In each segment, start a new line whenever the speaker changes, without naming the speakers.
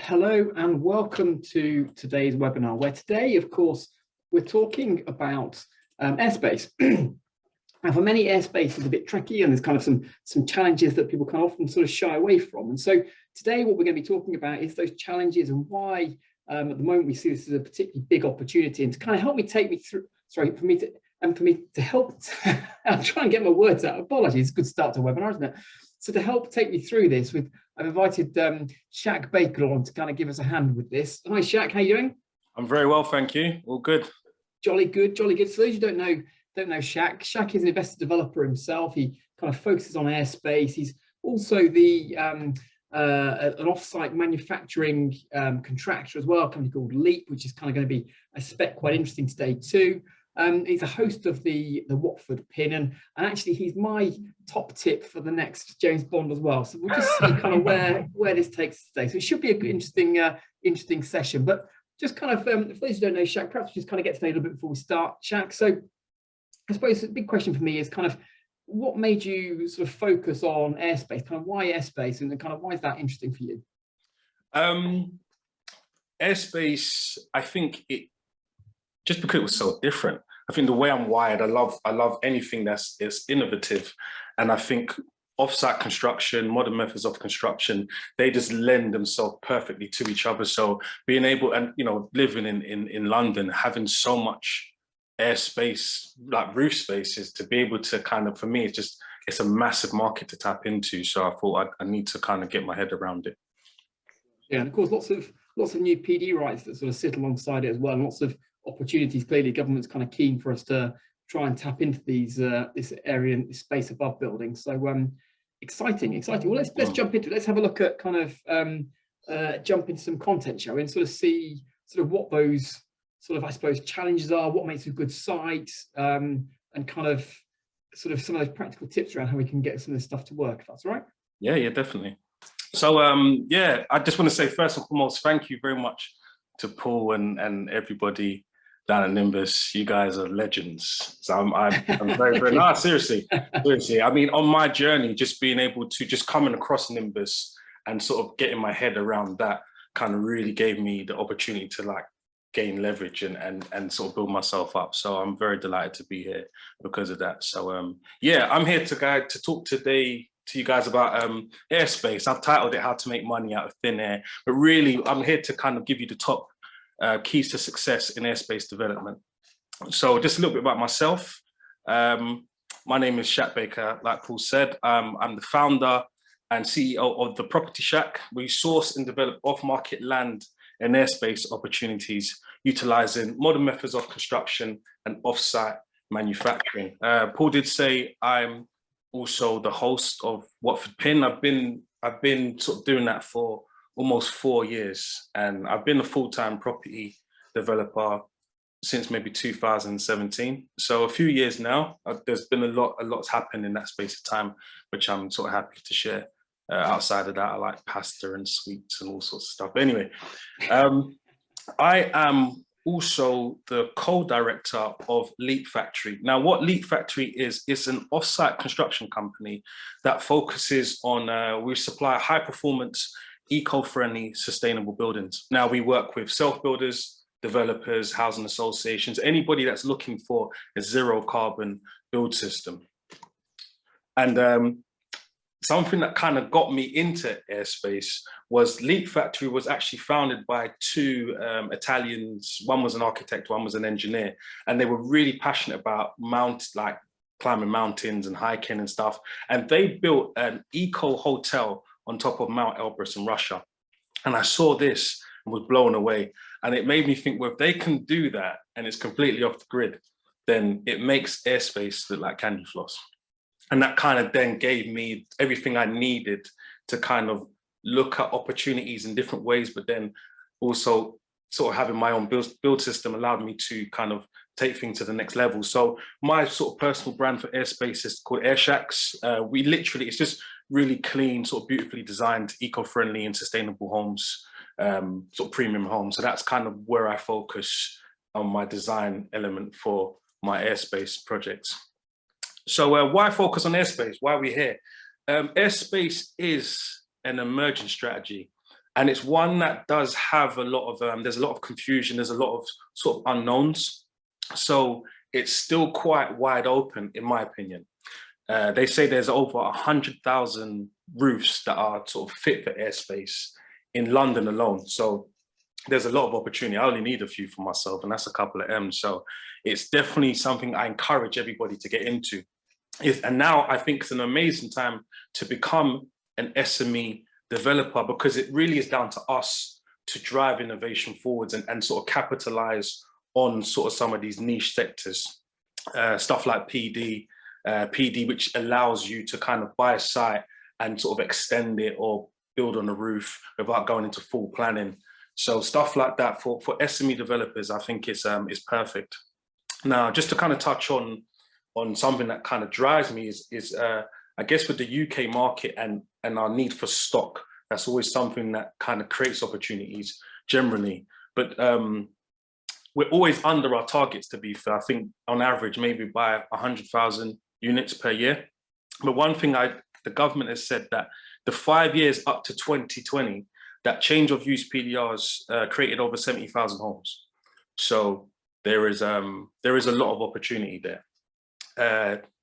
Hello and welcome to today's webinar, where today, of course, we're talking about airspace. And for many, airspace is a bit tricky, and there's kind of some challenges that people can often sort of shy away from. And so today, what we're going to be talking about is those challenges and why, at the moment, we see this as a particularly big opportunity. And to kind of help me take me through, for me to help, I'll try and get my words out. Apologies, it's a good start to a webinar, isn't it? So to help take me through this, I've invited Shaq Baker on to kind of give us a hand with this. Hi, Shaq, how you doing?
I'm very well, thank you. All good.
Jolly good, jolly good. So those who don't know Shaq, Shaq is an investor developer himself. He kind of focuses on airspace. He's also the an off-site manufacturing contractor as well, a company called Leap, which is kind of going to be, I suspect, quite interesting today too. He's a host of the Watford Pin, and actually he's my top tip for the next James Bond as well. So we'll just see kind of where this takes us today. So it should be a good, interesting session. But just kind of, for those who don't know Shaq, perhaps just kind of get to know you a little bit before we start, Shaq. So I suppose the big question for me is kind of what made you sort of focus on airspace? Kind of why airspace, and kind of why is that interesting for you?
Airspace, I think it just because it was so different. I think the way I'm wired, I love anything that's innovative, and I think off-site construction, modern methods of construction, they just lend themselves perfectly to each other. So being able, and living in London, having so much airspace, like roof spaces, to be able to kind of, for me, it's a massive market to tap into. So I thought I need to kind of get my head around it.
Yeah, and of course, lots of new PD rights that sort of sit alongside it as well, and lots of opportunities. Clearly, government's kind of keen for us to try and tap into these this area and space above buildings. So exciting. Well, let's jump into it. Let's have a look at kind of jump into some content, shall we, and sort of see what those sort of, I suppose, challenges are, what makes a good site, and kind of some of those practical tips around how we can get some of this stuff to work, if that's all right.
Yeah, definitely. So yeah, I just want to say first and foremost, thank you very much to Paul and everybody down at Nimbus. You guys are legends. So I'm very, very, no, seriously. I mean, on my journey, just being able to just coming across Nimbus and sort of getting my head around that kind of really gave me the opportunity to like gain leverage and sort of build myself up. So I'm very delighted to be here because of that. So yeah, I'm here to talk today to you guys about airspace. I've titled it How to Make Money Out of Thin Air, but really I'm here to kind of give you the top keys to success in airspace development. So just a little bit about myself. My name is Shaq Baker, like Paul said. I'm the founder and CEO of The Property Shack. We source and develop off-market land and airspace opportunities, utilizing modern methods of construction and off-site manufacturing. Paul did say I'm also the host of Watford Pin. I've been sort of doing that for almost 4 years, and I've been a full-time property developer since maybe 2017. So a few years now. There's been a lot's happened in that space of time, which I'm sort of happy to share. Outside of that, I like pasta and sweets and all sorts of stuff. But anyway, I am also the co-director of Leap Factory. Now, what Leap Factory is, it's an off-site construction company that focuses on, we supply high-performance, eco-friendly, sustainable buildings. Now, we work with self-builders, developers, housing associations, anybody that's looking for a zero-carbon build system. And something that kind of got me into airspace was Leap Factory was actually founded by two Italians. One was an architect, one was an engineer, and they were really passionate about climbing mountains and hiking and stuff. And they built an eco hotel on top of Mount Elbrus in Russia. And I saw this and was blown away. And it made me think, well, if they can do that and it's completely off the grid, then it makes airspace look like candy floss. And that kind of then gave me everything I needed to kind of look at opportunities in different ways, but then also sort of having my own build system allowed me to kind of take things to the next level. So my sort of personal brand for airspace is called Airshacks. We literally, it's just really clean, sort of beautifully designed, eco-friendly and sustainable homes, sort of premium homes. So that's kind of where I focus on my design element for my airspace projects. So why focus on airspace? Why are we here? Airspace is an emerging strategy. And it's one that does have a lot of, there's a lot of confusion, there's a lot of sort of unknowns. So it's still quite wide open, in my opinion. They say there's over 100,000 roofs that are sort of fit for airspace in London alone. So there's a lot of opportunity. I only need a few for myself, and that's a couple of M's. So it's definitely something I encourage everybody to get into. And now I think it's an amazing time to become an SME developer, because it really is down to us to drive innovation forwards and sort of capitalize on sort of some of these niche sectors, stuff like PD, which allows you to kind of buy a site and sort of extend it or build on the roof without going into full planning. So stuff like that for SME developers, I think is perfect. Now, just to kind of touch on something that kind of drives me is I guess with the UK market and our need for stock, that's always something that kind of creates opportunities generally. But we're always under our targets, to be fair. I think on average, maybe by 100,000 units per year. But one thing the government has said that the 5 years up to 2020, that change of use PDRs created over 70,000 homes. So there is a lot of opportunity there.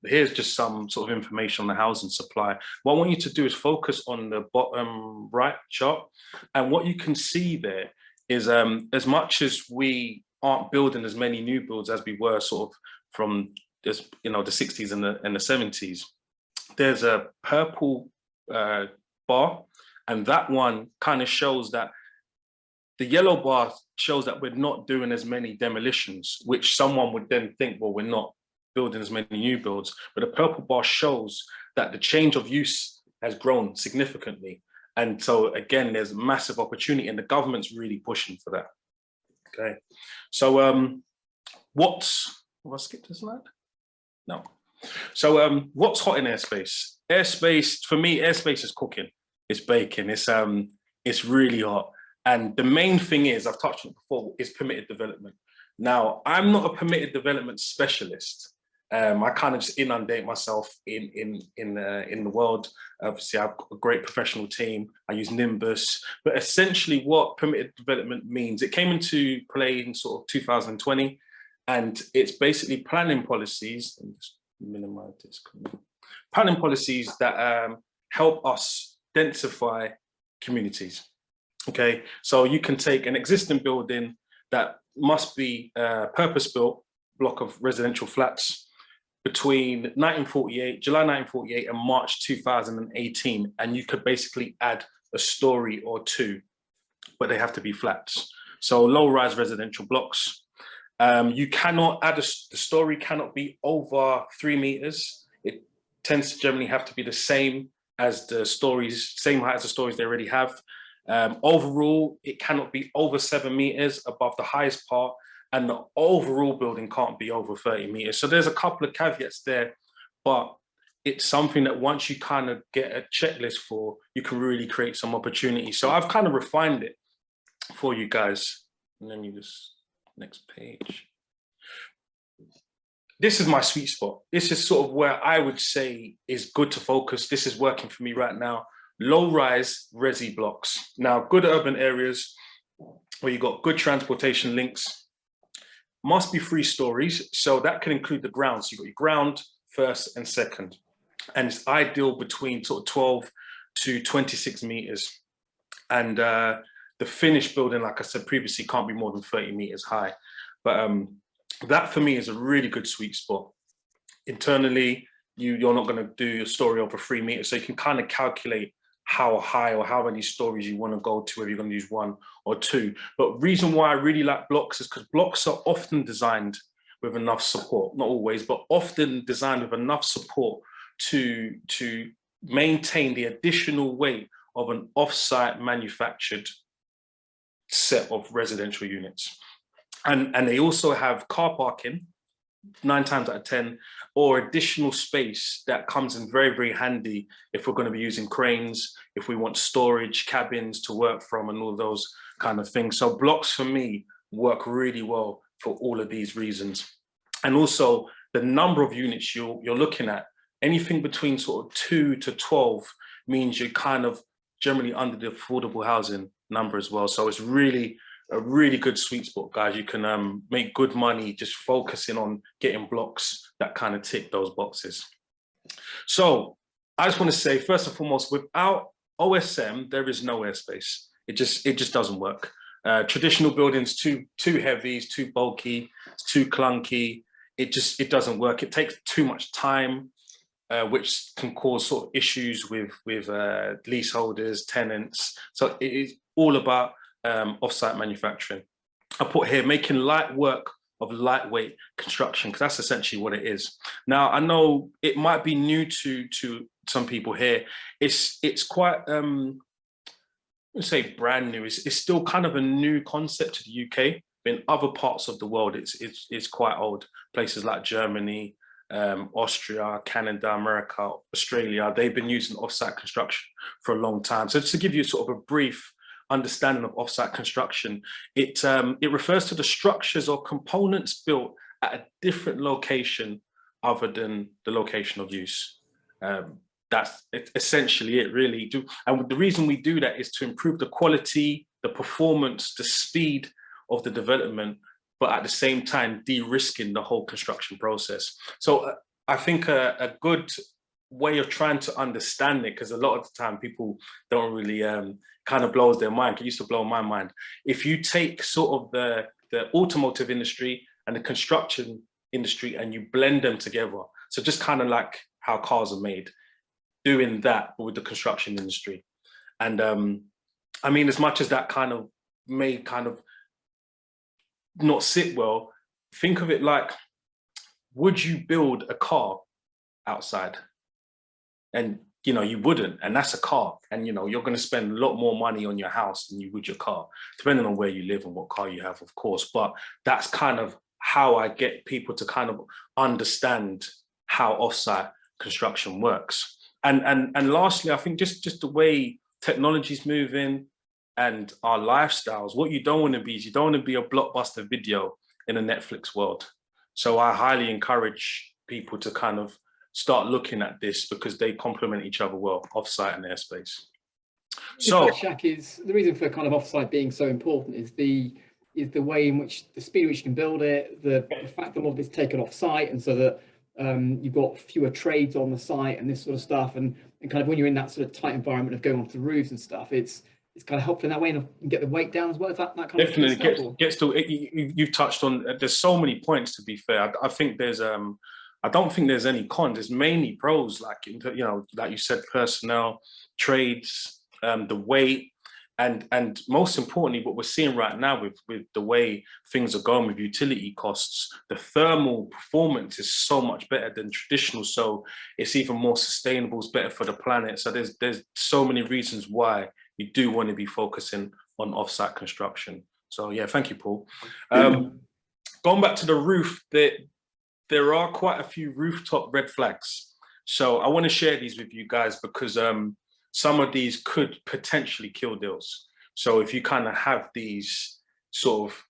Here's just some sort of information on the housing supply. What I want you to do is focus on the bottom right chart. And what you can see there is as much as we aren't building as many new builds as we were sort of from this, the 60s and the 70s, there's a purple bar, and that one kind of shows that the yellow bar shows that we're not doing as many demolitions, which someone would then think, well, we're not building as many new builds. But the purple bar shows that the change of use has grown significantly. And so again, there's massive opportunity, and the government's really pushing for that. Okay, so have I skipped a slide? No. So what's hot in airspace? Airspace, for me, airspace is cooking, it's baking, it's really hot. And the main thing is, I've touched on it before, is permitted development. Now, I'm not a permitted development specialist. I kind of just inundate myself in the world. Obviously, I've got a great professional team. I use Nimbus, but essentially what permitted development means, it came into play in sort of 2020, and it's basically planning policies, and just minimize this, planning policies that help us densify communities. Okay, so you can take an existing building that must be a purpose-built block of residential flats between July 1948 and March 2018, and you could basically add a story or two, but they have to be flats. So low-rise residential blocks. You cannot add the story cannot be over 3 meters. It tends to generally have to be the same as the stories, same height as the stories they already have. Overall, it cannot be over 7 meters above the highest part, and the overall building can't be over 30 meters. So there's a couple of caveats there, but it's something that once you kind of get a checklist for, you can really create some opportunity. So I've kind of refined it for you guys. And let me just, next page. This is my sweet spot. This is sort of where I would say is good to focus. This is working for me right now. Low-rise resi blocks. Now, good urban areas where you've got good transportation links, must be 3 stories. So that can include the ground. So you've got your ground, first and second. And it's ideal between sort of 12 to 26 meters. And the finished building, like I said previously, can't be more than 30 meters high. But that for me is a really good sweet spot. Internally, you're not going to do your story over 3 meters. So you can kind of calculate how high or how many stories you want to go to, whether you're going to use 1 or 2. But reason why I really like blocks is because blocks are often designed with enough support, not always, but often designed with enough support to maintain the additional weight of an off-site manufactured set of residential units. And they also have car parking, 9 times out of 10, or additional space that comes in very, very handy if we're going to be using cranes, if we want storage cabins to work from and all those kind of things. So blocks for me work really well for all of these reasons. And also the number of units you're looking at, anything between sort of 2 to 12 means you're kind of generally under the affordable housing number as well. So it's really a really good sweet spot, guys. You can make good money just focusing on getting blocks that kind of tick those boxes. So I just want to say, first and foremost, without OSM, there is no airspace. It just doesn't work. Traditional buildings, too heavy, it's too bulky, it's too clunky. It doesn't work. It takes too much time, which can cause sort of issues with leaseholders, tenants. So it is all about offsite manufacturing. I put here making light work of lightweight construction, because that's essentially what it is. Now, I know it might be new to some people here. It's quite let's say brand new. It's still kind of a new concept to the UK. In other parts of the world, it's quite old. Places like Germany, Austria, Canada, America, Australia, they've been using offsite construction for a long time. So just to give you sort of a brief understanding of offsite construction, it refers to the structures or components built at a different location other than the location of use. That's essentially it, really. And the reason we do that is to improve the quality, the performance, the speed of the development, but at the same time, de-risking the whole construction process. So I think a good way of trying to understand it, because a lot of the time people don't really kind of blows their mind. It used to blow my mind. If you take sort of the automotive industry and the construction industry and you blend them together, so just kind of like how cars are made, doing that with the construction industry. And I mean, as much as that kind of may kind of not sit well, think of it like, would you build a car outside? And you know, you wouldn't, and that's a car. And you know, you're going to spend a lot more money on your house than you would your car, depending on where you live and what car you have, of course. But that's kind of how I get people to kind of understand how offsite construction works. And lastly, I think just the way technology's moving and our lifestyles, what you don't want to be is you don't want to be a blockbuster video in a Netflix world. So I highly encourage people to kind of start looking at this, because they complement each other well, offsite and airspace. So
Shaq, is the reason for kind of offsite being so important is the way in which the speed at which you can build it, the fact that a lot of it's taken off site, and so that you've got fewer trades on the site and this sort of stuff, and kind of when you're in that sort of tight environment of going onto the roofs and stuff, it's kind of helpful in that way, and get the weight down as well. Is that kind of
definitely gets to it? You've touched on. There's so many points, to be fair. I think there's I don't think there's any cons. There's mainly pros, like, you know, like you said, personnel, trades, the weight, and most importantly, what we're seeing right now with the way things are going with utility costs, the thermal performance is so much better than traditional. So it's even more sustainable, it's better for the planet. So there's so many reasons why you do want to be focusing on offsite construction. So yeah, thank you, Paul. Going back to the roof, there are quite a few rooftop red flags. So I want to share these with you guys, because some of these could potentially kill deals. So if you kind of have these sort of,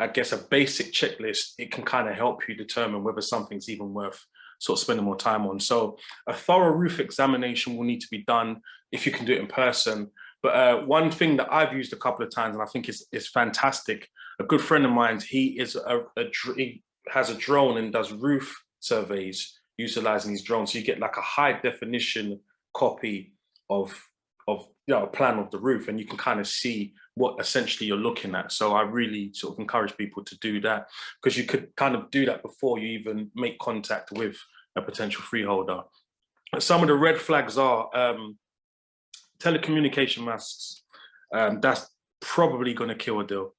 I guess, a basic checklist, it can kind of help you determine whether something's even worth sort of spending more time on. So a thorough roof examination will need to be done if you can do it in person. But one thing that I've used a couple of times, and I think is fantastic, a good friend of mine, he has a drone and does roof surveys utilizing these drones. So you get like a high definition copy of you know, a plan of the roof, and you can kind of see what essentially you're looking at. So I really sort of encourage people to do that, because you could kind of do that before you even make contact with a potential freeholder. Some of the red flags are telecommunication masts. That's probably going to kill a deal.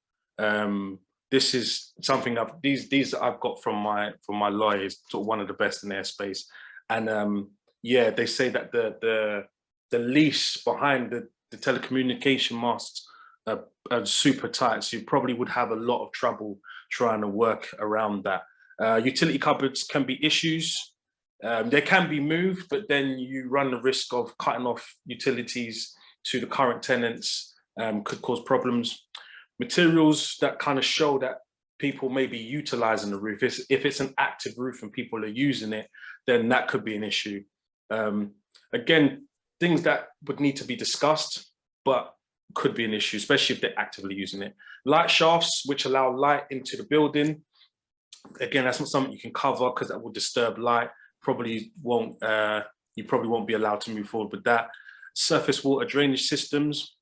This is something these I've got from my lawyers, sort of one of the best in airspace. And yeah, they say that the lease behind the telecommunication masts are super tight, so you probably would have a lot of trouble trying to work around that. Utility cupboards can be issues. They can be moved, but then you run the risk of cutting off utilities to the current tenants, could cause problems. Materials that kind of show that people may be utilizing the roof. If it's an active roof and people are using it, then that could be an issue. Again, things that would need to be discussed. but could be an issue, especially if they're actively using it. Light shafts, which allow light into the building. Again, that's not something you can cover because that will disturb light. Probably won't, you probably won't be allowed to move forward with that. Surface water drainage systems,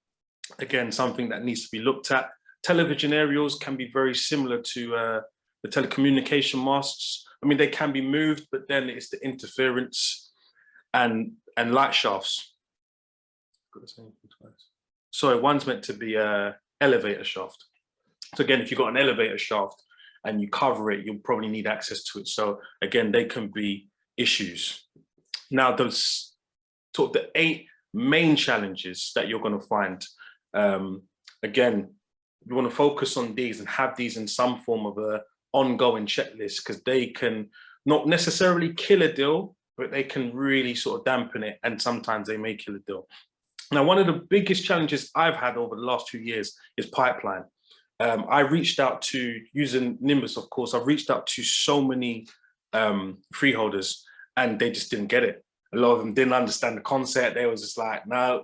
again, something that needs to be looked at. Television aerials can be very similar to the telecommunication masts. I mean, they can be moved, but then it's the interference and light shafts. Sorry, one's meant to be a elevator shaft. So again, if you've got an elevator shaft and you cover it, you'll probably need access to it. So again, they can be issues. Now, those sort of the 8 main challenges that you're going to find. Again, you want to focus on these and have these in some form of a ongoing checklist, because they can not necessarily kill a deal, but they can really sort of dampen it, and sometimes they may kill a deal. Now, one of the biggest challenges I've had over the last 2 years is pipeline. I reached out to, using Nimbus, of course, I've reached out to so many freeholders, and they just didn't get it. A lot of them didn't understand the concept. They was just like, no,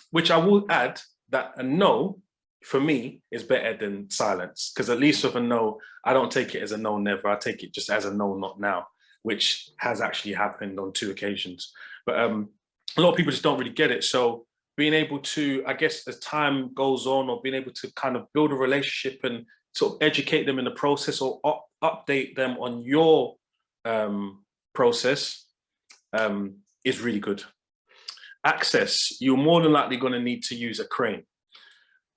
which I will add that a no, for me, is better than silence, because at least with a no, I don't take it as a no never. I take it just as a no not now, which has actually happened on 2 occasions. But a lot of people just don't really get it. So being able to, I guess, as time goes on, or being able to kind of build a relationship and sort of educate them in the process, or update them on your process is really good. Access, you're more than likely going to need to use a crane.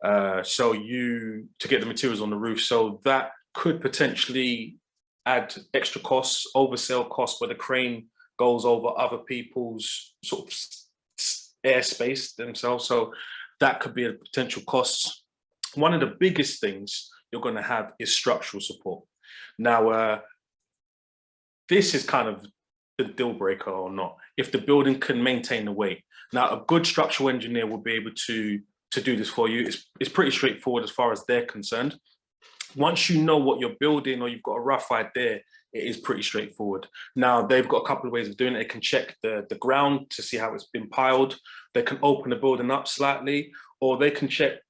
To get the materials on the roof. So that could potentially add extra costs, oversell costs, where the crane goes over other people's sort of airspace themselves. So that could be a potential cost. One of the biggest things you're going to have is structural support. Now, this is kind of the deal breaker or not, if the building can maintain the weight. Now, a good structural engineer will be able to do this for you. It's pretty straightforward as far as they're concerned. Once you know what you're building, or you've got a rough idea, it is pretty straightforward. Now, they've got a couple of ways of doing it. They can check the ground to see how it's been piled. They can open the building up slightly, or they can check,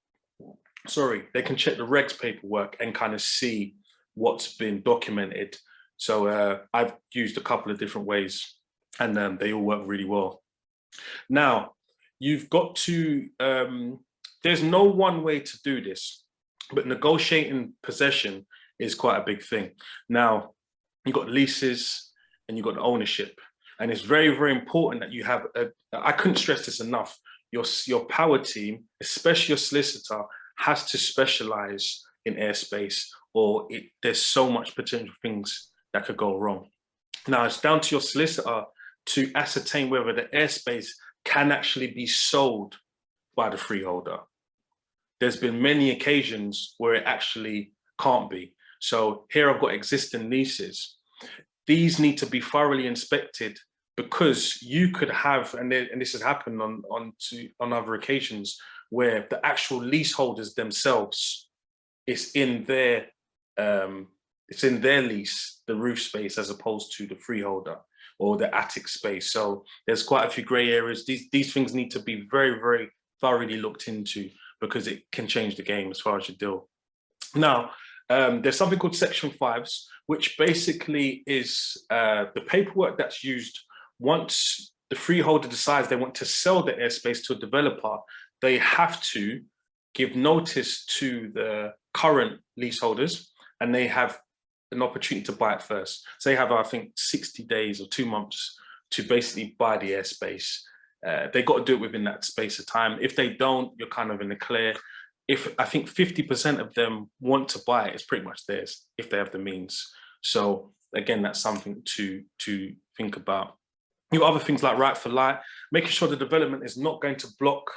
they can check the regs paperwork and kind of see what's been documented. So I've used a couple of different ways, and they all work really well. Now, you've got to, there's no one way to do this, but negotiating possession is quite a big thing. Now, you've got leases and you've got ownership. And it's very, very important that you have, I couldn't stress this enough, your power team, especially your solicitor, has to specialize in airspace, or there's so much potential things that could go wrong. Now, it's down to your solicitor to ascertain whether the airspace can actually be sold by the freeholder. There's been many occasions where it actually can't be. So here I've got existing leases. These need to be thoroughly inspected, because you could have, and this has happened on other occasions, where the actual leaseholders themselves, it's in their lease, the roof space, as opposed to the freeholder or the attic space. So there's quite a few gray areas. These things need to be very, very thoroughly looked into, because it can change the game as far as your deal. Now, there's something called Section 5s, which basically is the paperwork that's used once the freeholder decides they want to sell the airspace to a developer. They have to give notice to the current leaseholders, and they have an opportunity to buy it first. So they have, I think, 60 days or 2 months to basically buy the airspace. They got to do it within that space of time. If they don't, you're kind of in the clear. If I think 50% of them want to buy it, it's pretty much theirs if they have the means. So again, that's something to think about. You have other things like right for light, making sure the development is not going to block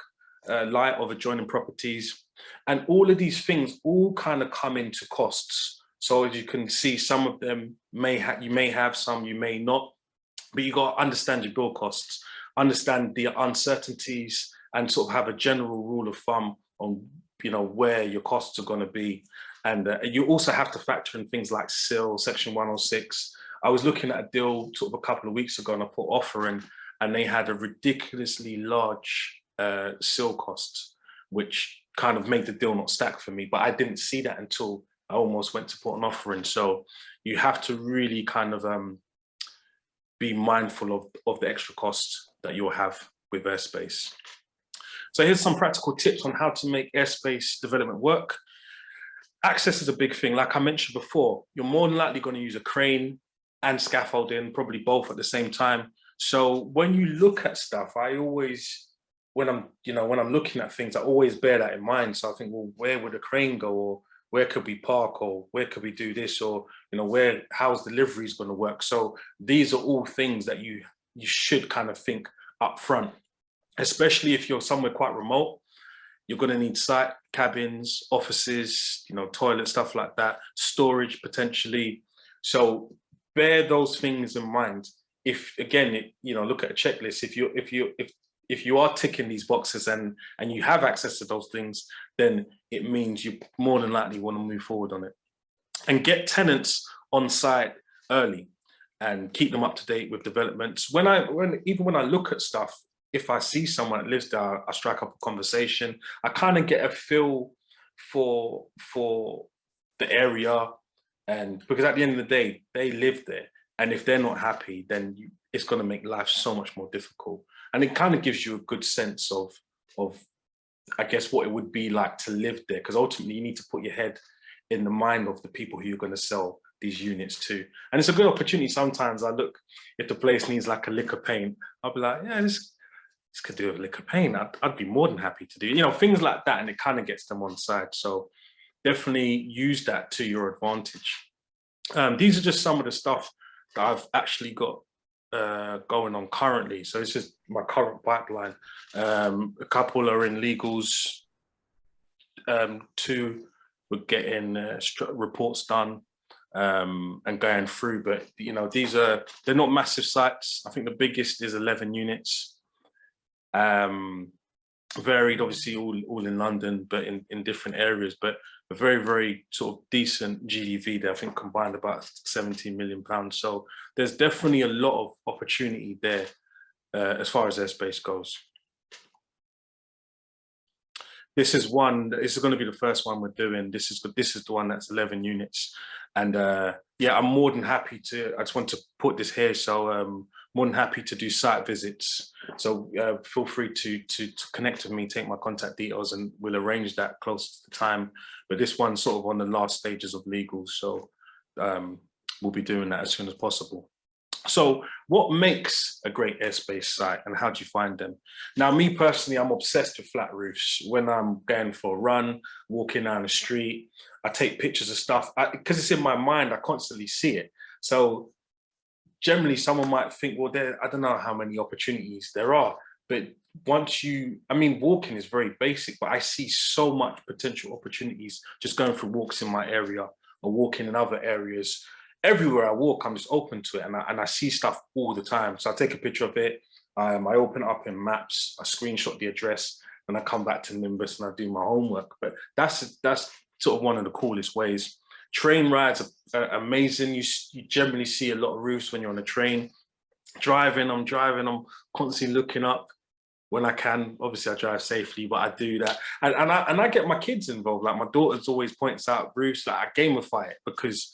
light of adjoining properties. And all of these things all kind of come into costs. So as you can see, some of them you may have, some you may not, but you got to understand your build costs, understand the uncertainties, and sort of have a general rule of thumb on where your costs are going to be. And you also have to factor in things like SIL, Section 106. I was looking at a deal sort of a couple of weeks ago, and I put offer in, and they had a ridiculously large seal costs, which kind of made the deal not stack for me. But I didn't see that until I almost went to put an offer in. So you have to really kind of be mindful of the extra costs that you'll have with Airspace. So here's some practical tips on how to make Airspace development work. Access is a big thing. Like I mentioned before, you're more than likely going to use a crane and scaffolding, probably both at the same time. So when you look at stuff, I always, when I'm looking at things, I always bear that in mind. So I think, well, where would a crane go, or where could we park, or where could we do this, or how's deliveries going to work? So these are all things that you should kind of think up front, especially if you're somewhere quite remote. You're going to need site, cabins, offices, toilets, stuff like that, storage potentially. So bear those things in mind. If again, look at a checklist. If you are ticking these boxes and you have access to those things, then it means you more than likely want to move forward on it. And get tenants on site early and keep them up to date with developments. Even when I look at stuff, if I see someone that lives there, I strike up a conversation. I kind of get a feel for the area, and because at the end of the day, they live there. And if they're not happy, then it's going to make life so much more difficult. And it kind of gives you a good sense of, I guess, what it would be like to live there. Because ultimately, you need to put your head in the mind of the people who you're going to sell these units to. And it's a good opportunity. Sometimes I look, if the place needs like a lick of paint, I'll be like, yeah, this could do a lick of paint. I'd be more than happy to do, things like that. And it kind of gets them on side. So definitely use that to your advantage. These are just some of the stuff that I've actually got going on currently. So this is my current pipeline. A couple are in legals. 2 we're getting reports done and going through. But they're not massive sites. I think the biggest is 11 units. Varied, obviously, all in London, but in different areas. But a very, very sort of decent GDV there. I think combined about 17 million pounds. So there's definitely a lot of opportunity there as far as Airspace goes. This is going to be the first one we're doing. This is the one that's 11 units. And yeah, I'm more than happy to, I just want to put this here. So more than happy to do site visits. So feel free to connect with me, take my contact details, and we'll arrange that close to the time. But this one's sort of on the last stages of legals. So we'll be doing that as soon as possible. So what makes a great Airspace site, and how do you find them? Now, me personally, I'm obsessed with flat roofs. When I'm going for a run, walking down the street, I take pictures of stuff because it's in my mind. I constantly see it. So generally, someone might think, well, I don't know how many opportunities there are. But walking is very basic, but I see so much potential opportunities just going for walks in my area or walking in other areas. Everywhere I walk, I'm just open to it, and I see stuff all the time. So I take a picture of it, I open it up in maps, I screenshot the address, and I come back to Nimbus and I do my homework. But that's sort of one of the coolest ways. Train rides are amazing. You generally see a lot of roofs when you're on a train. I'm constantly looking up when I can. Obviously, I drive safely, but I do that, and I get my kids involved. Like my daughter's always points out roofs. Like I gamify it because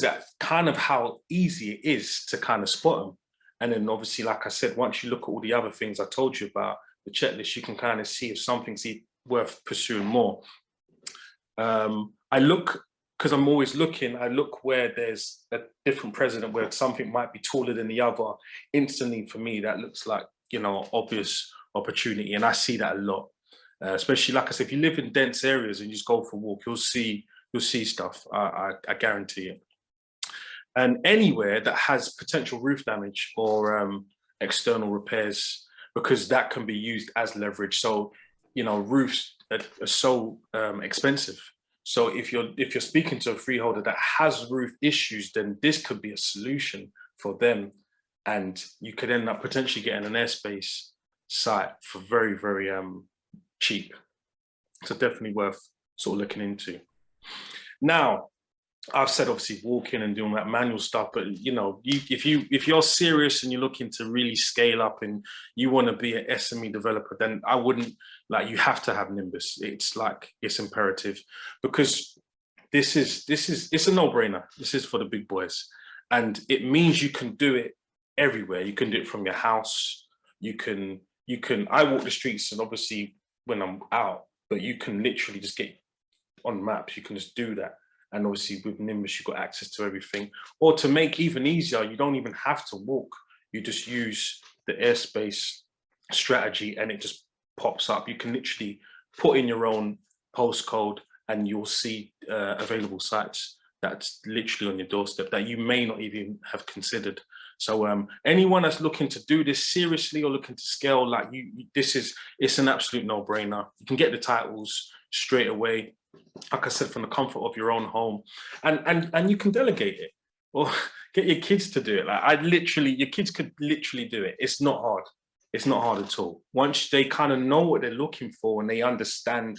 that's kind of how easy it is to kind of spot them. And then obviously, like I said, once you look at all the other things I told you about, the checklist, you can kind of see if something's worth pursuing more. I look, because I'm always looking, I look where there's a different president, where something might be taller than the other. Instantly, for me, that looks like, obvious opportunity. And I see that a lot, especially, like I said, if you live in dense areas and you just go for a walk, you'll see stuff, I guarantee it. And anywhere that has potential roof damage or external repairs, because that can be used as leverage. So, roofs are so expensive. So if you're speaking to a freeholder that has roof issues, then this could be a solution for them. And you could end up potentially getting an Airspace site for very, very cheap. So definitely worth sort of looking into. Now, I've said obviously walking and doing that manual stuff, but you know, if you're serious and you're looking to really scale up and you want to be an SME developer, then I wouldn't, like, you have to have Nimbus. It's like, it's imperative, because it's a no-brainer. This is for the big boys, and it means you can do it everywhere. You can do it from your house. I walk the streets, and obviously when I'm out, but you can literally just get on maps. You can just do that. And obviously with Nimbus, you've got access to everything. Or to make even easier, you don't even have to walk. You just use the Airspace strategy and it just pops up. You can literally put in your own postcode and you'll see available sites that's literally on your doorstep that you may not even have considered. So anyone that's looking to do this seriously or looking to scale, like it's an absolute no-brainer. You can get the titles straight away, like I said, from the comfort of your own home, and you can delegate it or get your kids to do it. Like your kids could literally do it. It's not hard. It's not hard at all. Once they kind of know what they're looking for and they understand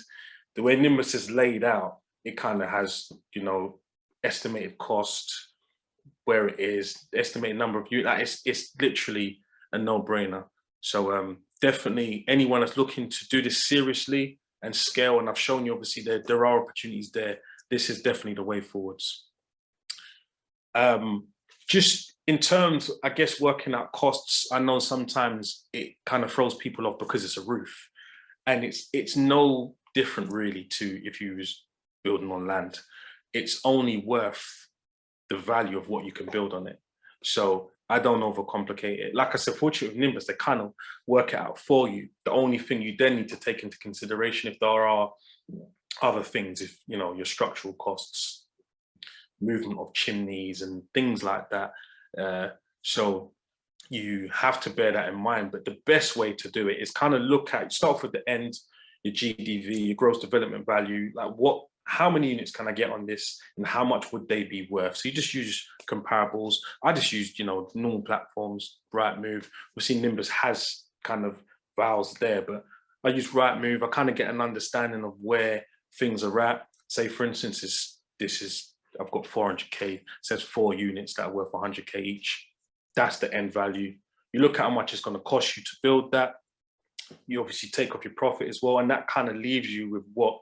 the way Nimbus is laid out, it kind of has, you know, estimated cost, where it is, estimated number of units. Like it's literally a no-brainer. So definitely anyone that's looking to do this seriously and scale, and I've shown you obviously there are opportunities there, this is definitely the way forwards. Just in terms, I guess, working out costs, I know sometimes it kind of throws people off because it's a roof, and it's no different really to if you was building on land. It's only worth the value of what you can build on it. So I don't overcomplicate it. Like I said, fortunately with Nimbus, they kind of work it out for you. The only thing you then need to take into consideration, if there are other things, if you know, your structural costs, movement of chimneys and things like that. So you have to bear that in mind. But the best way to do it is kind of start off with the end, your GDV, your gross development value, like how many units can I get on this and how much would they be worth? So you just use comparables. I just used, you know, normal platforms, Rightmove. We've seen Nimbus has kind of vowels there, but I use Rightmove. I kind of get an understanding of where things are at. Say, for instance, I've got 400K, it says 4 units that are worth 100K each. That's the end value. You look at how much it's going to cost you to build that. You obviously take off your profit as well, and that kind of leaves you with what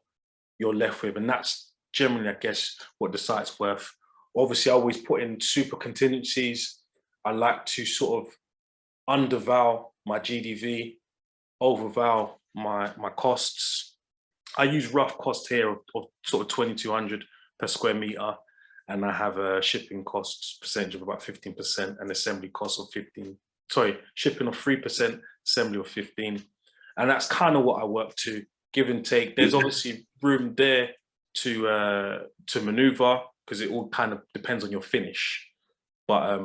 you're left with, and that's generally, I guess, what the site's worth. Obviously, I always put in super contingencies. I like to sort of underval my GDV, overval my costs. I use rough cost here of sort of 2,200 per square meter, and I have a shipping costs percentage of about 15% and assembly costs of 15. Sorry, shipping of 3%, assembly of 15, and that's kind of what I work to. Give and take. There's obviously room there to maneuver because it all kind of depends on your finish, but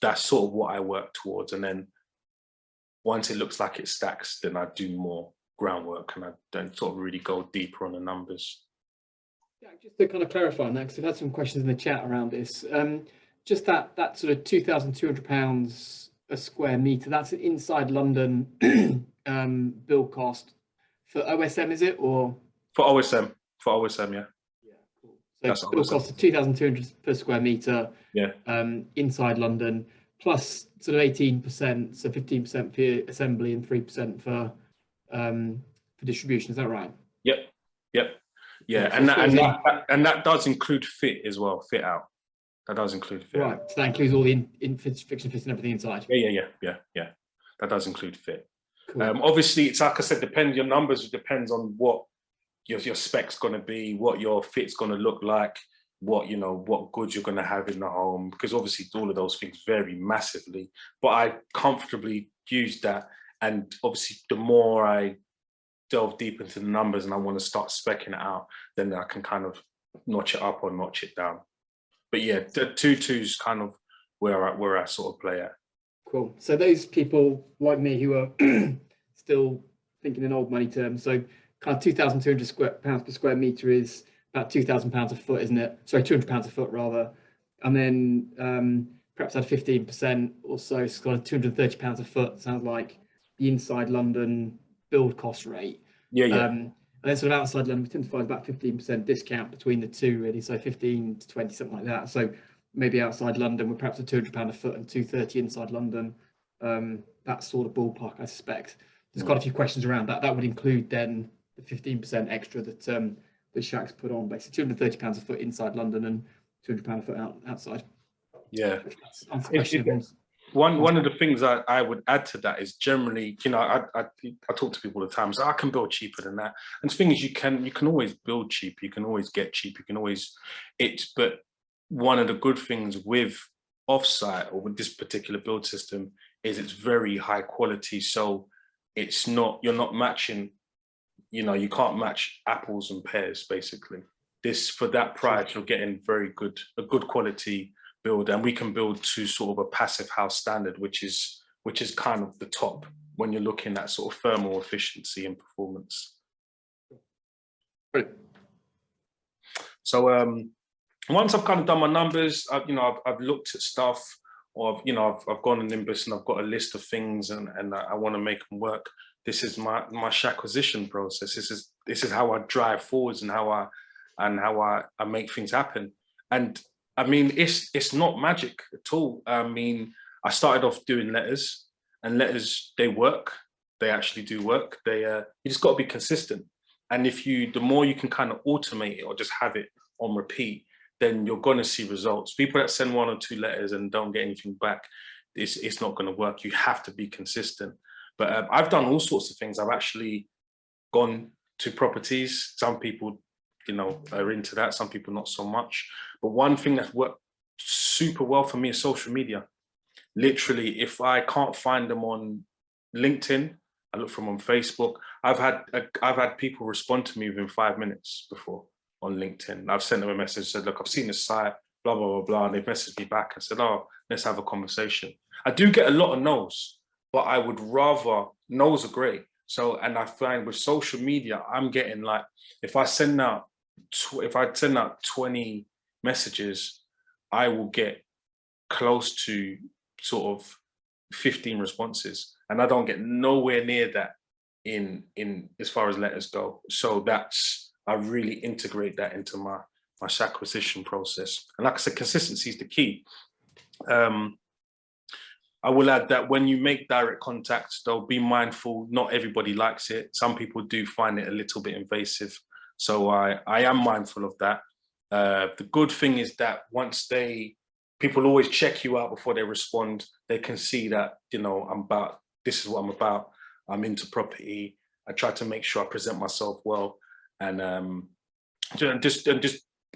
that's sort of what I work towards. And then once it looks like it stacks, then I do more groundwork and I don't sort of really go deeper on the numbers.
Yeah, just to kind of clarify on that, because I've had some questions in the chat around this. Just that sort of £2,200 a square meter. That's an inside London build cost. For OSM, is it, or
for OSM? For OSM, yeah.
Yeah, cool. So that's build cost of 2,200 per square meter.
Yeah.
Inside London, plus sort of 18%, so 15% for assembly and 3% for distribution. Is that right?
Yep. Yeah, so and that does include fit as well. Fit out. That does include fit.
Right. So that includes all the fiction fits and everything inside.
Yeah. That does include fit.
Cool.
Obviously, it's like I said, your numbers depends on what your spec's going to be, what your fit's going to look like, what goods you're going to have in the home, because obviously all of those things vary massively. But I comfortably use that, and obviously the more I delve deep into the numbers and I want to start speccing it out, then I can kind of notch it up or notch it down. But yeah, the 2.2's kind of where I sort of play at.
Cool. So those people like me who are still thinking in old money terms, so kind of £2,200 per square meter is about £2,000 a foot, isn't it? Sorry, £200 a foot rather. And then perhaps add 15% or so, it's kind of £230 a foot. Sounds like the inside London build cost rate.
Yeah.
And then sort of outside London, we tend to find about 15% discount between the two, really. So 15 to 20, something like that. So maybe outside London, we're perhaps at £200 a foot and 230 inside London. That sort of ballpark, I suspect. There's quite a few questions around that. That would include then the 15% extra that that Shaq's put on, basically £230 a foot inside London and £200 a foot outside.
Yeah.
That's the question.
One of the things I would add to that is generally, you know, I talk to people all the time, so I can build cheaper than that. And the thing is, you can always build cheap, you can always get cheap, you can always but one of the good things with offsite or with this particular build system is it's very high quality. So it's not, you're not matching, you know, you can't match apples and pears basically. This, for that price, you're getting a good quality build, and we can build to sort of a passive house standard, which is kind of the top when you're looking at sort of thermal efficiency and performance.
Right.
So once I've kind of done my numbers, I've looked at stuff, or I've gone to Nimbus and I've got a list of things, and I want to make them work. This is my acquisition process. This is how I drive forwards and how I make things happen. And I mean, it's not magic at all. I mean, I started off doing letters, and letters, they work. They actually do work. You just got to be consistent. And the more you can kind of automate it or just have it on repeat, then you're going to see results. People that send 1 or 2 letters and don't get anything back, it's not going to work. You have to be consistent. But I've done all sorts of things. I've actually gone to properties. Some people, are into that. Some people not so much. But one thing that's worked super well for me is social media. Literally, if I can't find them on LinkedIn, I look for them on Facebook. I've had people respond to me within 5 minutes before on LinkedIn. I've sent them a message, said, look, I've seen the site, blah, blah, blah, blah. And they've messaged me back and said, oh, let's have a conversation. I do get a lot of no's, but I would rather, no's are great. So, and I find with social media, I'm getting like, if I send out 20 messages, I will get close to sort of 15 responses. And I don't get nowhere near that in as far as letters go. So I really integrate that into my acquisition process. And like I said, consistency is the key. I will add that when you make direct contacts, though, be mindful, not everybody likes it. Some people do find it a little bit invasive. So I am mindful of that. The good thing is that people always check you out before they respond. They can see that, this is what I'm about. I'm into property. I try to make sure I present myself well, and just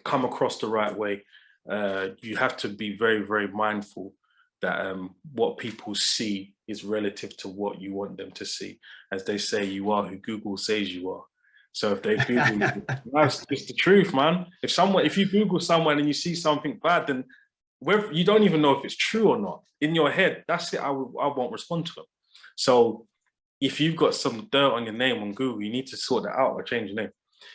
come across the right way. You have to be very, very mindful that what people see is relative to what you want them to see. As they say, you are who Google says you are. So if they Google, that's just the truth, man. If you Google someone and you see something bad, then you don't even know if it's true or not. In your head, that's it. I won't respond to them. So if you've got some dirt on your name on Google, you need to sort that out or change your name.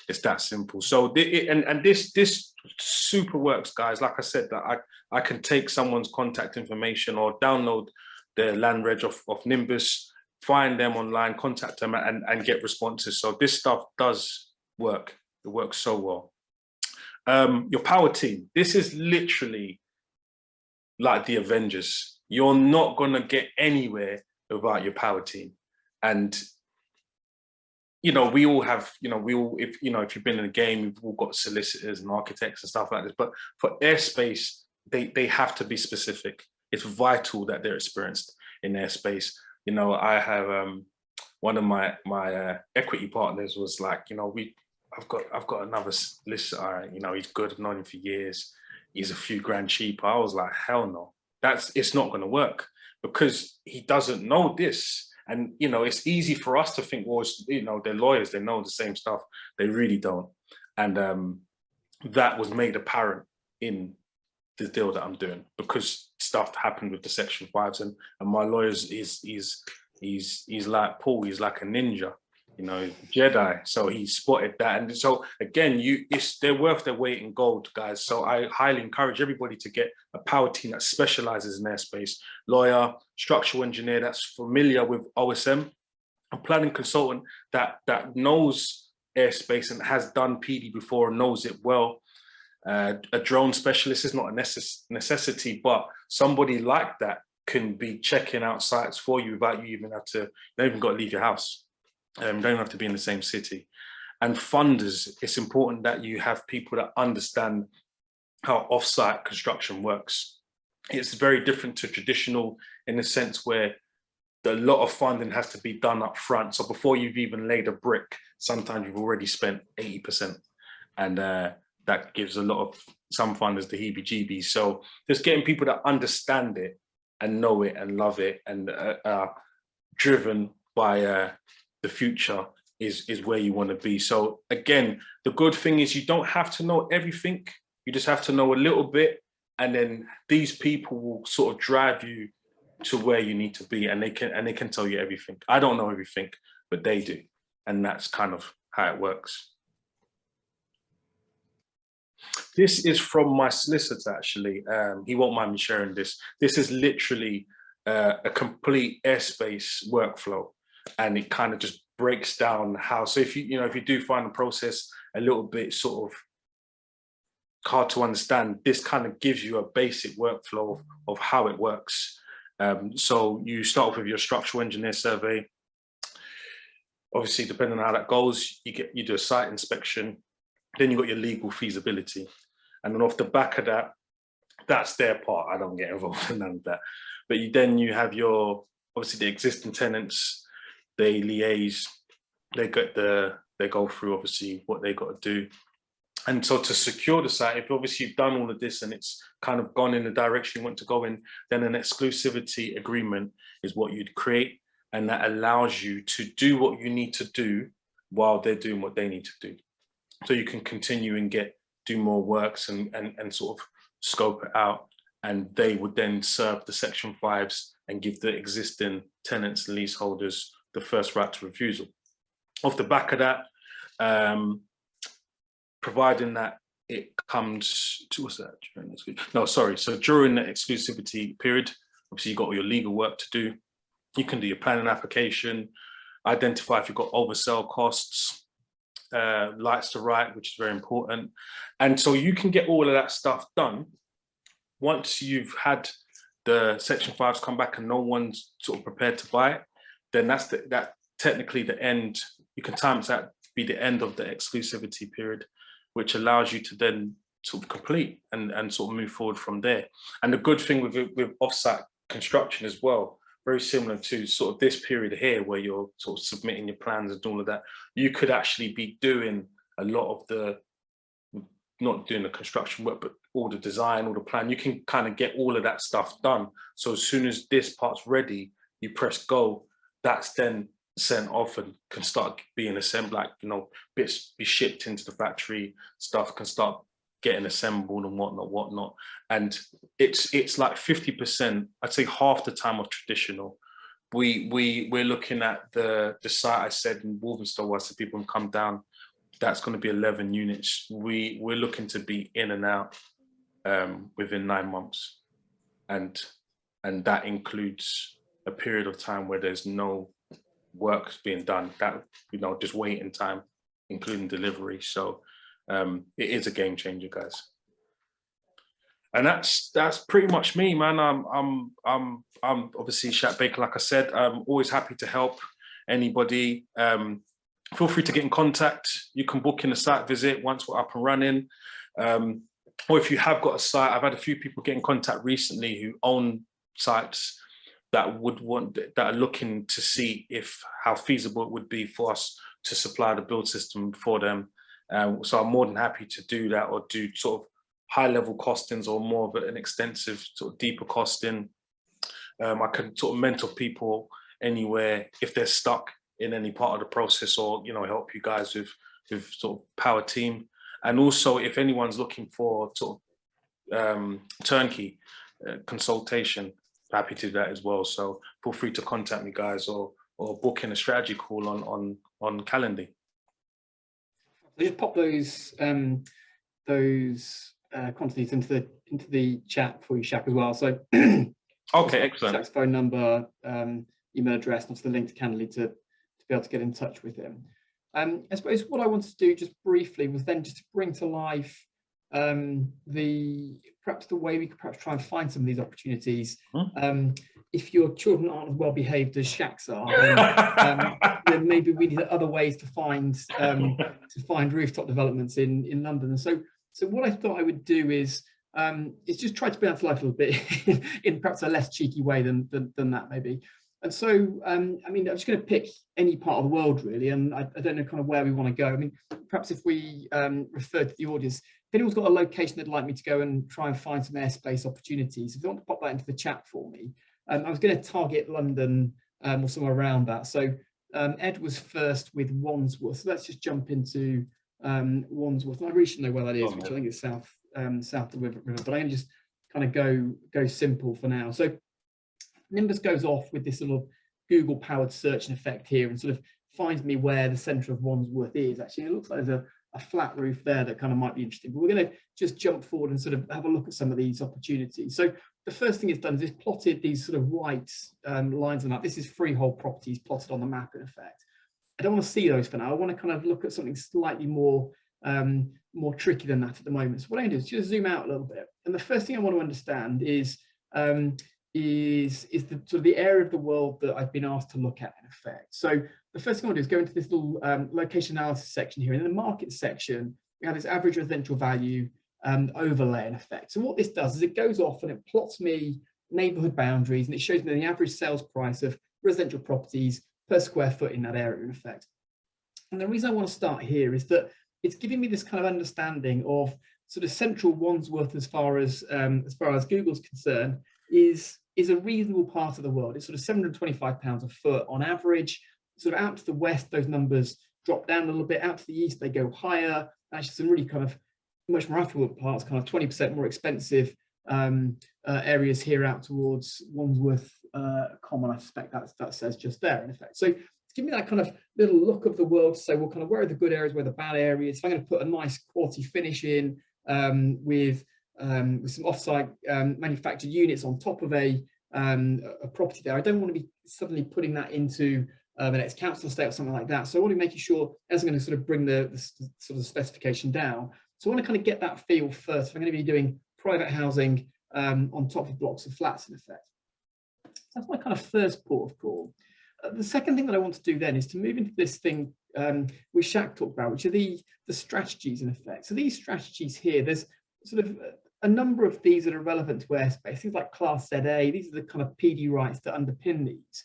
It's that simple. So this super works, guys. Like I said, that I can take someone's contact information or download their land reg of Nimbus, find them online, contact them, and get responses. So this stuff does work. It works so well. Your power team. This is literally like the Avengers. You're not gonna get anywhere without your power team. And we all have, if you've been in a game, we've all got solicitors and architects and stuff like this. But for Airspace, they have to be specific. It's vital that they're experienced in Airspace. I have one of my equity partners was like, I've got another solicitor. He's good. I've known him for years. He's a few grand cheaper. I was like, hell no, it's not going to work, because he doesn't know this. And, it's easy for us to think, well, they're lawyers, they know the same stuff. They really don't. And that was made apparent in the deal that I'm doing, because stuff happened with the Section 5s, and my lawyers, he's like Paul, he's like a ninja, Jedi. So he spotted that. And so again, they're worth their weight in gold, guys. So I highly encourage everybody to get a power team that specializes in airspace. Lawyer, structural engineer that's familiar with OSM, a planning consultant that knows Airspace and has done PD before and knows it well. A drone specialist is not a necessity, but somebody like that can be checking out sites for you without you even you don't even got to leave your house. You don't even have to be in the same city. And funders, it's important that you have people that understand how offsite construction works. It's very different to traditional in the sense where a lot of funding has to be done up front. So before you've even laid a brick, sometimes you've already spent 80%. And that gives a lot of some funders the heebie-jeebies. So just getting people that understand it and know it and love it and are driven by the future is where you want to be. So again, the good thing is you don't have to know everything. You just have to know a little bit, and then these people will sort of drive you to where you need to be, and they can tell you everything. I don't know everything, but they do, and that's kind of how it works. This is from my solicitor, actually. He won't mind me sharing this. This is literally a complete Airspace workflow, and it kind of just breaks down how. So if you do find the process a little bit sort of hard to understand, this kind of gives you a basic workflow of how it works. So you start off with your structural engineer survey. Obviously, depending on how that goes, you do a site inspection. Then you got your legal feasibility, and then off the back of that, that's their part. I don't get involved in none of that. But then you have your obviously the existing tenants. They liaise. They go through obviously what they got to do. And so to secure the site, if obviously you've done all of this and it's kind of gone in the direction you want to go in, then an exclusivity agreement is what you'd create. And that allows you to do what you need to do while they're doing what they need to do. So you can continue and do more works and sort of scope it out. And they would then serve the Section 5s and give the existing tenants and leaseholders the first right to refusal. Off the back of that, providing that it comes to, what's that? No, sorry. So during the exclusivity period, obviously you've got all your legal work to do. You can do your planning application, identify if you've got oversell costs, lights to right, which is very important. And so you can get all of that stuff done. Once you've had the Section 5s come back and no one's sort of prepared to buy it, then that's technically the end. You can time that to be the end of the exclusivity period, which allows you to then sort of complete and sort of move forward from there. And the good thing with offsite construction as well, very similar to sort of this period here where you're sort of submitting your plans and all of that, you could actually be doing a lot of the, not doing the construction work, but all the design, all the plan. You can kind of get all of that stuff done. So as soon as this part's ready, you press go, that's then sent off and can start being assembled, like, bits be shipped into the factory, stuff can start getting assembled and whatnot. And it's like 50%, I'd say half the time of traditional. We're looking at the site I said in Walthamstow, where I said people can come down. That's going to be 11 units. We're looking to be in and out within 9 months, and that includes a period of time where there's no work being done, that just waiting time, including delivery. So it is a game changer, guys. And that's pretty much me, man. I'm obviously Shat Baker, like I said. I'm always happy to help anybody. Feel free to get in contact. You can book in a site visit once we're up and running. Or if you have got a site, I've had a few people get in contact recently who own sites that are looking to see how feasible it would be for us to supply the build system for them. So I'm more than happy to do that, or do sort of high level costings or more of an extensive sort of deeper costing. I can sort of mentor people anywhere if they're stuck in any part of the process, or help you guys with sort of power team. And also if anyone's looking for sort of turnkey consultation, happy to do that as well. So feel free to contact me, guys, or book in a strategy call on Calendly.
So just pop those quantities into the chat for you, Shaq, as well. So
okay, excellent.
Shaq's phone number, email address, and also the link to Calendly to be able to get in touch with him. I suppose what I wanted to do just briefly was then just to bring to life perhaps the way we could perhaps try and find some of these opportunities. If your children aren't as well behaved as shacks are, then maybe we need other ways to find rooftop developments in London. And so what I thought I would do is just try to bring that to life a little bit in perhaps a less cheeky way than that maybe. And so, I mean, I'm just going to pick any part of the world really, and I don't know kind of where we want to go. I mean, perhaps if we refer to the audience, if anyone's got a location they'd like me to go and try and find some airspace opportunities, if you want to pop that into the chat for me. I was going to target London or somewhere around that. So Ed was first with Wandsworth. So let's just jump into Wandsworth. And I really should know where that is, which I think is south of the river, but I'm going to just kind of go simple for now. So Nimbus goes off with this little Google-powered searching effect here and sort of finds me where the centre of Wandsworth is. Actually, it looks like there's a flat roof there that kind of might be interesting. But we're going to just jump forward and sort of have a look at some of these opportunities. So the first thing it's done is it's plotted these sort of white lines on that. This is freehold properties plotted on the map in effect. I don't want to see those for now. I want to kind of look at something slightly more tricky than that at the moment. So what I'm going to do is just zoom out a little bit. And the first thing I want to understand is the sort of the area of the world that I've been asked to look at in effect. So the first thing I want to do is go into this little location analysis section here. And in the market section, we have this average residential value overlay in effect. So what this does is it goes off and it plots me neighborhood boundaries, and it shows me the average sales price of residential properties per square foot in that area in effect. And the reason I want to start here is that it's giving me this kind of understanding of sort of central Wandsworth as far as Google's concerned is a reasonable part of the world. It's sort of £725 a foot on average. Sort of out to the west, those numbers drop down a little bit. Out to the east, they go higher. Actually, some really kind of much more affluent parts, kind of 20% more expensive areas here out towards Wandsworth Common. I suspect that says just there in effect. So it's giving me that kind of little look of the world. So we'll kind of where are the good areas, where are the bad areas. If I'm going to put a nice quality finish in with some off-site manufactured units on top of a property there, I don't want to be suddenly putting that into the next council estate or something like that. So I want to make sure, as I'm going to sort of bring the sort of specification down. So I want to kind of get that feel first. If I'm going to be doing private housing on top of blocks of flats in effect. So that's my kind of first port of call. The second thing that I want to do then is to move into this thing which Shaq talked about, which are the strategies in effect. So these strategies here, there's sort of a number of these that are relevant to airspace, things like Class ZA. These are the kind of PD rights that underpin these.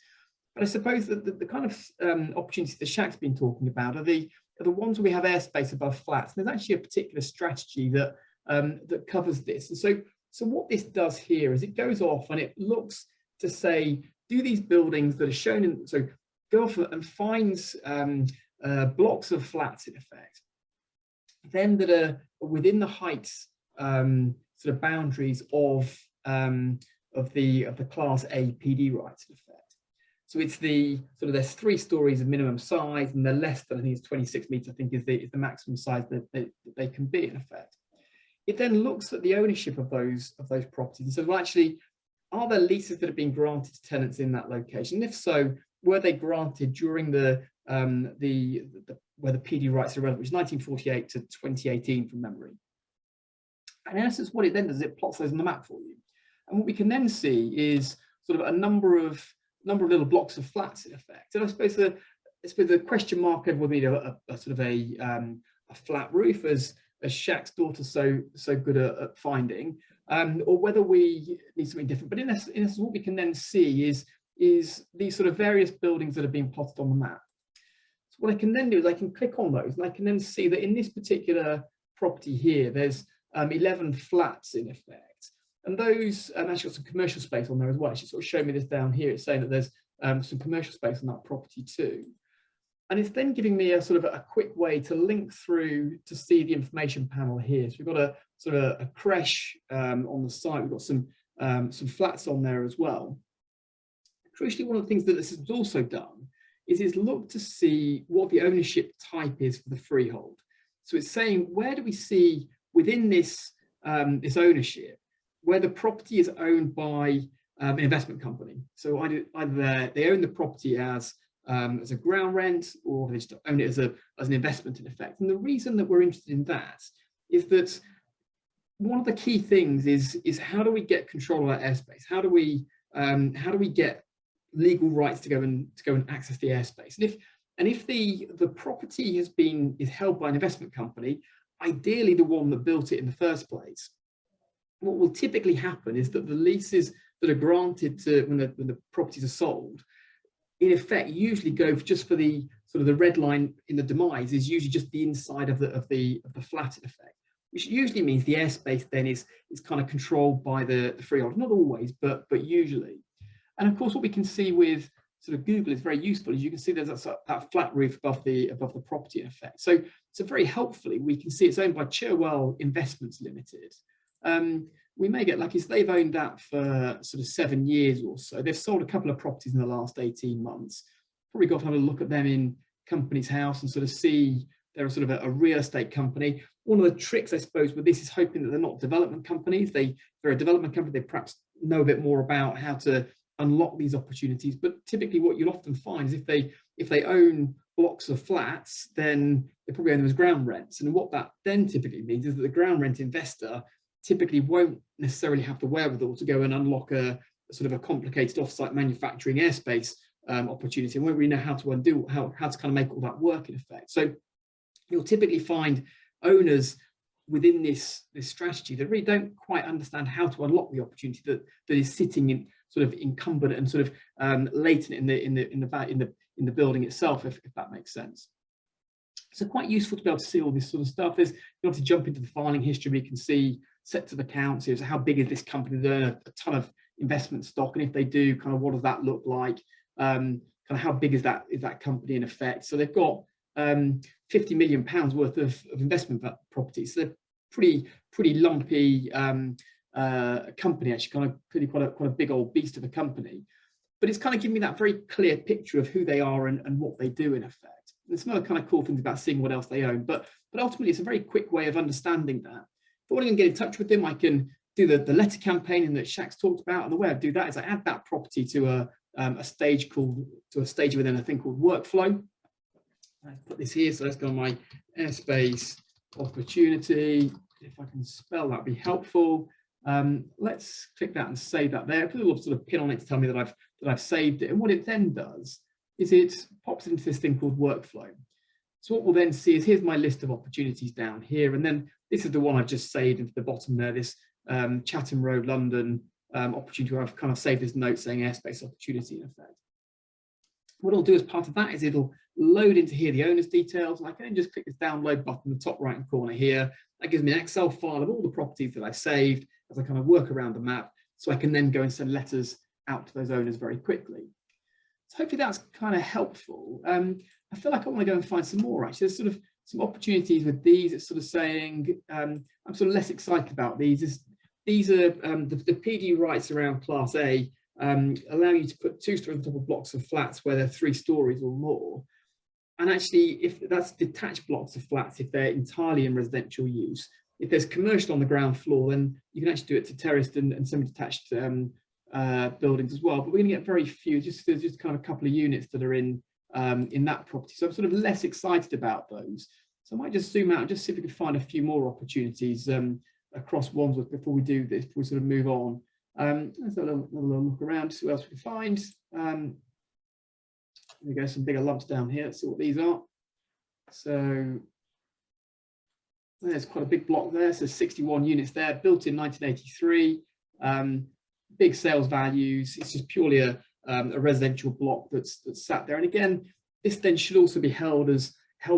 But I suppose that the kind of opportunities that Shaq's been talking about are the ones where we have airspace above flats. And there's actually a particular strategy that that covers this. And so what this does here is it goes off and it looks to say, do these buildings that are shown in, so go off and finds blocks of flats in effect, then that are within the heights sort of boundaries of the Class A PD rights in effect. So it's the sort of, there's 3 stories of minimum size, and they're less than, I think it's 26 meters, I think is the maximum size that they can be in effect. It then looks at the ownership of those properties and says, well, actually, are there leases that have been granted to tenants in that location? And if so, were they granted during where the PD rights are relevant, which is 1948 to 2018 from memory. And in essence, what it then does is it plots those on the map for you. And what we can then see is sort of a number of little blocks of flats in effect. And I suppose the question mark over whether we need a sort of a flat roof, as Shaq's daughter's so good at finding, or whether we need something different. But in essence, what we can then see is these sort of various buildings that have been plotted on the map. So what I can then do is I can click on those, and I can then see that in this particular property here, there's 11 flats in effect. And those actually got some commercial space on there as well. It's sort of showing me this down here. It's saying that there's some commercial space on that property too. And it's then giving me a sort of a quick way to link through to see the information panel here. So we've got a sort of a creche on the site. We've got some flats on there as well. Crucially, one of the things that this has also done is look to see what the ownership type is for the freehold. So it's saying, where do we see within this this ownership where the property is owned by an investment company? So either they own the property as as a ground rent, or they just own it as an investment in effect. And the reason that we're interested in that is that one of the key things is how do we get control of that airspace? How do we get legal rights to go and access the airspace? And if the property is held by an investment company, ideally the one that built it in the first place, what will typically happen is that the leases that are granted to when the properties are sold, in effect, usually go just for the sort of the red line in the demise is usually just the inside of the flat in effect, which usually means the airspace then is kind of controlled by the freeholder. Not always, but usually. And of course, what we can see with sort of Google is very useful, as you can see there's that flat roof above the property in effect. So very helpfully, we can see it's owned by Cherwell Investments Limited. We may get lucky, so they've owned that for sort of 7 years or so. They've sold a couple of properties in the last 18 months. Probably got to have a look at them in Companies House and sort of see they're sort of a real estate company. One of the tricks, I suppose, with this is hoping that they're not development companies. They're a development company, they perhaps know a bit more about how to unlock these opportunities. But typically what you'll often find is if they own blocks of flats, then they probably own them as ground rents. And what that then typically means is that the ground rent investor typically won't necessarily have the wherewithal to go and unlock a sort of a complicated offsite manufacturing airspace opportunity, and won't really know how to undo how to kind of make all that work in effect. So you'll typically find owners within this strategy that really don't quite understand how to unlock the opportunity that is sitting in sort of incumbent and sort of latent in the building itself, if that makes sense. So quite useful to be able to see all this sort of stuff. There's, you have to jump into the filing history. We can see sets of accounts. So how big is this company? They own a ton of investment stock, and if they do, kind of what does that look like? Kind of how big is that company in effect? So they've got £50 million worth of investment properties. So they're pretty lumpy company, actually, kind of quite a big old beast of a company. But it's kind of giving me that very clear picture of who they are and what they do in effect. There's some other kind of cool things about seeing what else they own, but ultimately it's a very quick way of understanding that. If I want to get in touch with them, I can do the letter campaigning that Shaq's talked about, and the way I do that is I add that property to a stage within a thing called workflow. I put this here, so let's go on my airspace opportunity. If I can spell, that'd be helpful. Let's click that and save that there. Put a little sort of pin on it to tell me that I've saved it. And what it then does is it pops into this thing called workflow. So what we'll then see is here's my list of opportunities down here, and then this is the one I've just saved into the bottom there, this Chatham Road, London opportunity, where I've kind of saved this note saying airspace opportunity in effect. What I'll do as part of that is it'll load into here the owner's details, and I can just click this download button in the top right hand corner here. That gives me an Excel file of all the properties that I've saved as I kind of work around the map, so I can then go and send letters out to those owners very quickly. So hopefully that's kind of helpful. I feel like I want to go and find some more, actually. There's sort of some opportunities with these. It's sort of saying, I'm sort of less excited about these. These are the PD rights around Class A allow you to put 2 stories on top of blocks of flats where they're 3 stories or more. And actually, if that's detached blocks of flats, if they're entirely in residential use, if there's commercial on the ground floor, then you can actually do it to terraced and semi-detached buildings as well. But we're going to get very few, there's just kind of a couple of units that are in that property. So I'm sort of less excited about those. So I might just zoom out and just see if we can find a few more opportunities across Wandsworth before we do this, before we sort of move on. Let's have another look around, see what else we can find. There we go, some bigger lumps down here. Let's see what these are. So there's quite a big block there. So 61 units there, built in 1983. Big sales values. It's just purely a residential block that's sat there. And again, this then should also be held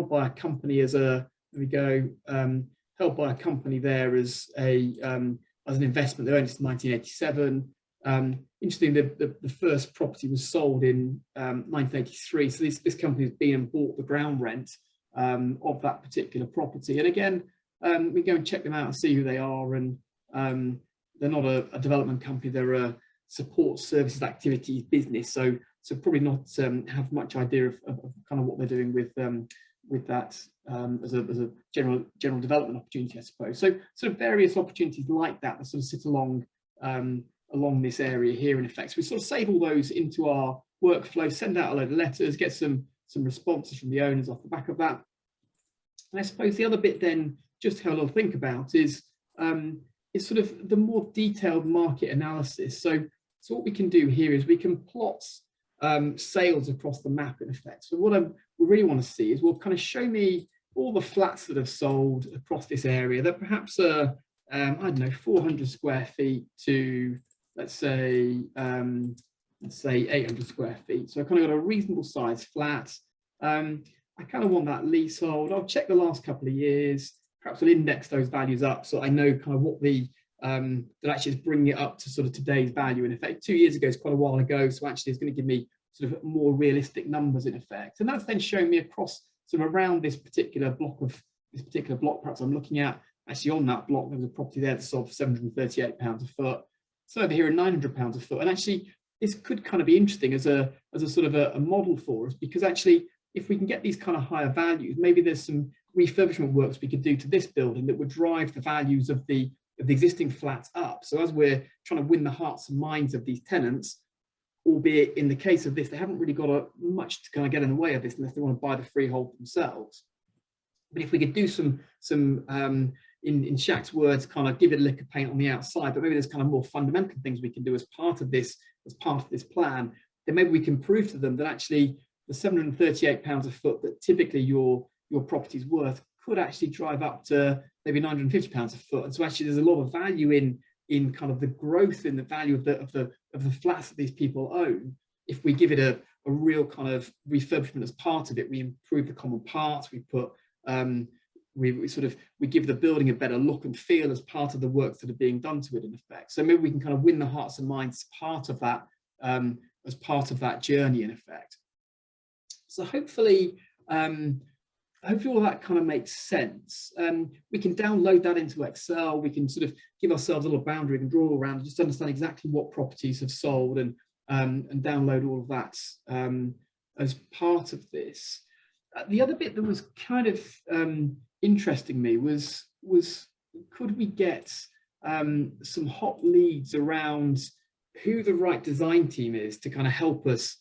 by a company as a, there we go, held by a company there as an investment. They owned it since 1987. Interesting, the first property was sold in 1983. So this company has been and bought the ground rent of that particular property. And again, we go and check them out and see who they are. And they're not a development company, they're a support services activities business. So probably not have much idea of kind of what they're doing with that as a general development opportunity, I suppose. So sort of various opportunities like that sort of sit along along this area here in effect. So we sort of save all those into our workflow, send out a load of letters, get some responses from the owners off the back of that. And I suppose the other bit then, just to have a little think about, is sort of the more detailed market analysis. So what we can do here is we can plot sales across the map in effect. So what we really want to see is, well, kind of show me all the flats that have sold across this area that perhaps are, I don't know, 400 square feet to, let's say 800 square feet. So I kind of got a reasonable size flat. I kind of want that leasehold. I'll check the last couple of years. Perhaps I'll index those values up so I know kind of what the that actually is bringing it up to sort of today's value in effect. 2 years ago is quite a while ago, so actually it's going to give me sort of more realistic numbers in effect. And that's then showing me across sort of around this particular block perhaps I'm looking at. Actually on that block there was a property there that sold for £738 a foot. So over here at £900 a foot. And actually this could kind of be interesting as a sort of a model for us, because actually if we can get these kind of higher values, maybe there's some refurbishment works we could do to this building that would drive the values of the existing flats up. So as we're trying to win the hearts and minds of these tenants, albeit in the case of this, they haven't really got much to kind of get in the way of this unless they want to buy the freehold themselves. But if we could do some in Shaq's words, kind of give it a lick of paint on the outside, but maybe there's kind of more fundamental things we can do as part of this plan, then maybe we can prove to them that actually the £738 a foot that typically your property's worth could actually drive up to maybe £950 a foot. And so actually there's a lot of value in kind of the growth in the value of the flats that these people own. If we give it a real kind of refurbishment as part of it, we improve the common parts, we put we give the building a better look and feel as part of the works that are being done to it in effect. So maybe we can kind of win the hearts and minds as part of that journey in effect. So hopefully all that kind of makes sense. We can download that into Excel. We can sort of give ourselves a little boundary and draw around and just understand exactly what properties have sold and download all of that as part of this. The other bit that was kind of interesting me was could we get some hot leads around who the right design team is to kind of help us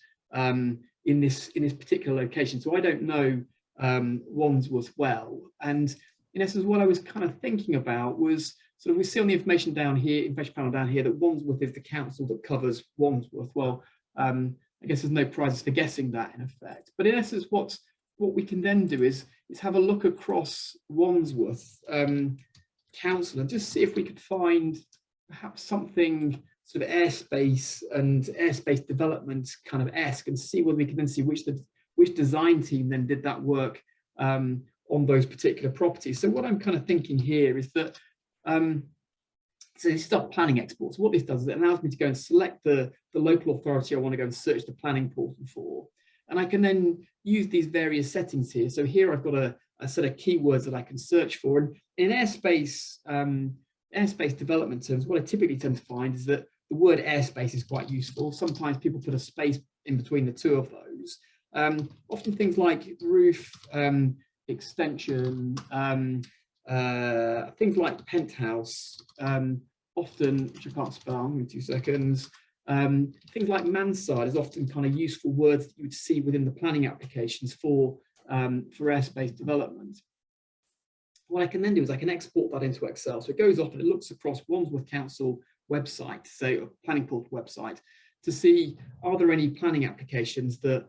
in this particular location. So I don't know Wandsworth well, and in essence what I was kind of thinking about was sort of, we see on the information down here, information panel down here, that Wandsworth is the council that covers Wandsworth. Well, I guess there's no prizes for guessing that in effect, but in essence what we can then do is have a look across Wandsworth council and just see if we could find perhaps something sort of airspace and airspace development kind of esque, and see whether we can then see which design team then did that work on those particular properties. So what I'm kind of thinking here is that so this is our planning exports. What this does is it allows me to go and select the local authority I want to go and search the planning portal for, and I can then use these various settings here. So here I've got a set of keywords that I can search for, and in airspace development terms, what I typically tend to find is that the word airspace is quite useful. Sometimes people put a space in between the two of those. Often things like roof extension, things like penthouse, often, which I can't spell, in 2 seconds. Things like mansard is often kind of useful words that you would see within the planning applications for airspace development. What I can then do is I can export that into Excel. So it goes off and it looks across Wandsworth Council website, say a planning portal website, to see are there any planning applications that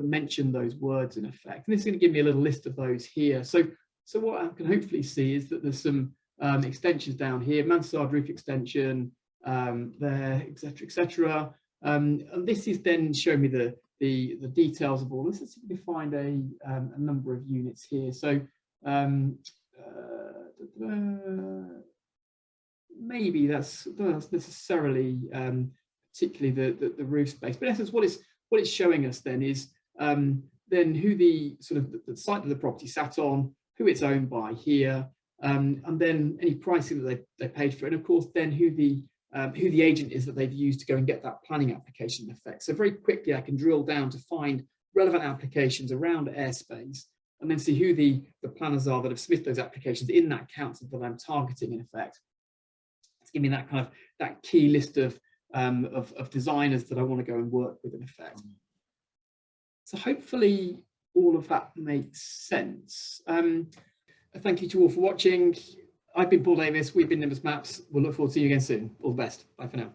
mention those words in effect. And this is going to give me a little list of those here. So what I can hopefully see is that there's some extensions down here, mansard roof extension, there, etc., etc. And this is then showing me the details of all this. Let's see if we can find a number of units here. So maybe that's not necessarily particularly the roof space, but in essence what it's showing us then is then who the sort of the site that the property sat on, who it's owned by here, and then any pricing that they paid for it, and of course then who the agent is that they've used to go and get that planning application in effect. So very quickly I can drill down to find relevant applications around airspace, and then see who the planners are that have submitted those applications in that council that I'm targeting in effect, give me that kind of that key list of designers that I want to go and work with in effect. So hopefully all of that makes sense. Thank you to all for watching. I've been Paul Davis. We've been Nimbus Maps. We'll look forward to seeing you again soon. All the best. Bye for now.